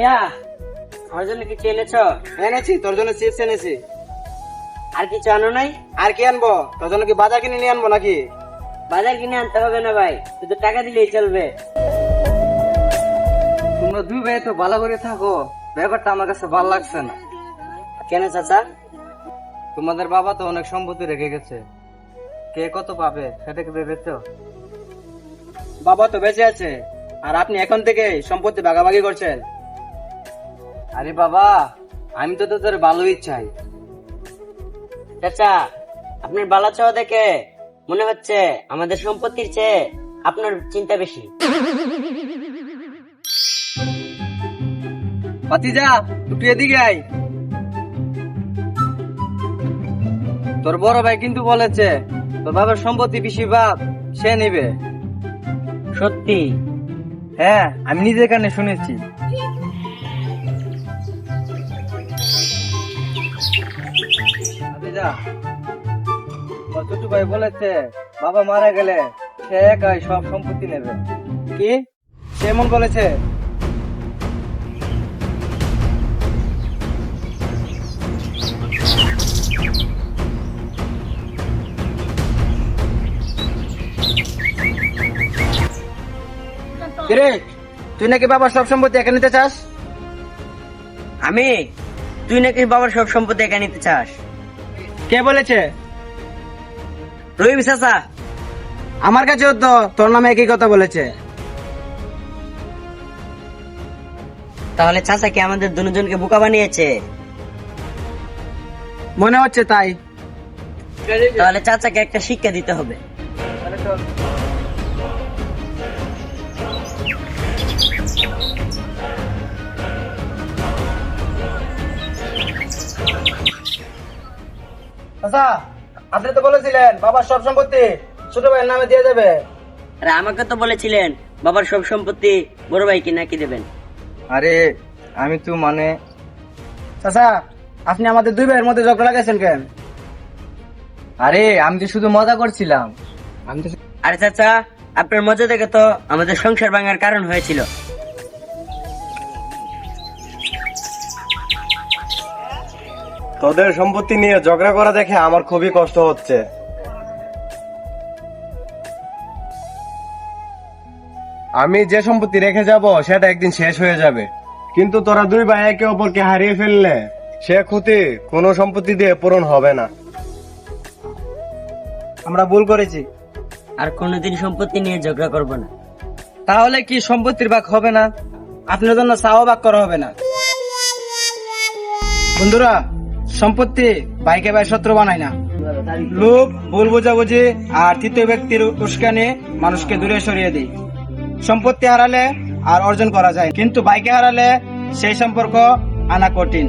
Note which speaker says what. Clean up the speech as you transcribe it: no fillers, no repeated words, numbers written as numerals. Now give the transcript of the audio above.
Speaker 1: ভাইয়া আমার জন্য কিছু এনেছো?
Speaker 2: এনেছি, তোর জন্য চিপস এনেছি।
Speaker 1: আর কিছু আনো নাই?
Speaker 2: আর কি আনবো? তোর জন্য কি বাজার কিনে নিয়ে আনবো নাকি?
Speaker 1: বাজার কিনে আনতে হবে না ভাই, শুধু টাকা দিলেই চলবে।
Speaker 2: তোমরা দুই ভাই তো ভালো করে থাকো, ব্যাপারটা আমার কাছে ভালো লাগছে না।
Speaker 1: কেন চাচা?
Speaker 2: তোমাদের বাবা তো অনেক সম্পত্তি রেখে গেছে, কে কত পাবে সেটা কি ভেবেছো? বাবা তো বেঁচে আছে, আর আপনি এখন থেকে সম্পত্তি ভাগাভাগি করছেন। আরে বাবা, আমি তো তোদের ভালোই চাই।
Speaker 1: চাচা, আপনার বালা চাওয়া দেখে মনে হচ্ছে আমাদের সম্পত্তির চেয়ে আপনার চিন্তা বেশি।
Speaker 2: ভাতিজা, তুই এদিকে আয়। তোর বড় ভাই কিন্তু বলেছে তোর বাবার সম্পত্তি বেশিরভাগ সে নিবে।
Speaker 1: সত্যি?
Speaker 2: হ্যাঁ, আমি নিজের কানে শুনেছি। ভাতিজা, তোর ছোট ভাই বলেছে বাবা মারা গেলে সে একাই সব সম্পত্তি নেবে। কি সে এমন বলেছে? কিরে, তুই নাকি বাবার সব সম্পত্তি একা নিতে চাস?
Speaker 1: আমি? তুই নাকি বাবার সব সম্পত্তি একা নিতে চাস?
Speaker 2: কে বলেছে?
Speaker 1: রহিম চাচা।
Speaker 2: আমার কাছেও তো তোর নামে একই কথা বলেছে।
Speaker 1: তাহলে চাচা কি আমাদের দুজনকে বোকা বানিয়েছে?
Speaker 2: মনে হচ্ছে তাই।
Speaker 1: তাহলে চাচাকে একটা শিক্ষা দিতে হবে।
Speaker 2: আচ্ছা, আপনি তো বলেছিলেন বাবার সব সম্পত্তি ছোট ভাইয়ের নামে দিয়ে দেবে।
Speaker 1: আরে আমাকে তো বলেছিলেন বাবার সব সম্পত্তি বড় ভাইকে নাকি দেবেন।
Speaker 2: আরে আমি তো মানে চাচা, আপনি আমাদের দুই ভাইয়ের মধ্যে ঝগড়া লাগাইছেন কেন? আরে আমি তো শুধু মজা করছিলাম।
Speaker 1: আরে চাচা, আপনার মজা দেখে তো আমাদের সংসার ভাঙার কারণ হয়েছিল।
Speaker 3: তোদের সম্পত্তি নিয়ে ঝগড়া করা দেখে আমার খুবই কষ্ট হচ্ছে। আমি যে সম্পত্তি রেখে যাব সেটা একদিন শেষ হয়ে যাবে, কিন্তু তোরা দুই ভাই একে অপরকে হারিয়ে ফেললে সে ক্ষতি কোনো সম্পত্তি দিয়ে পূরণ হবে না।
Speaker 2: আমরা ভুল করেছি।
Speaker 1: আর কোনোদিন সম্পত্তি নিয়ে ঝগড়া করব না।
Speaker 2: তাহলে কি সম্পত্তির ভাগ হবে না? আপনার জন্য চাওয়া ভাগ করা হবে না। বন্ধুরা, সম্পত্তি ভাইকে ভাই শত্রু বানায় না। লোভ, ভুল বোঝাবুঝি আর তৃতীয় ব্যক্তির উস্কানি মানুষকে দূরে সরিয়ে দেয়। সম্পত্তি হারালে আর অর্জন করা যায়, কিন্তু ভাইকে হারালে সেই সম্পর্ক আনা কঠিন।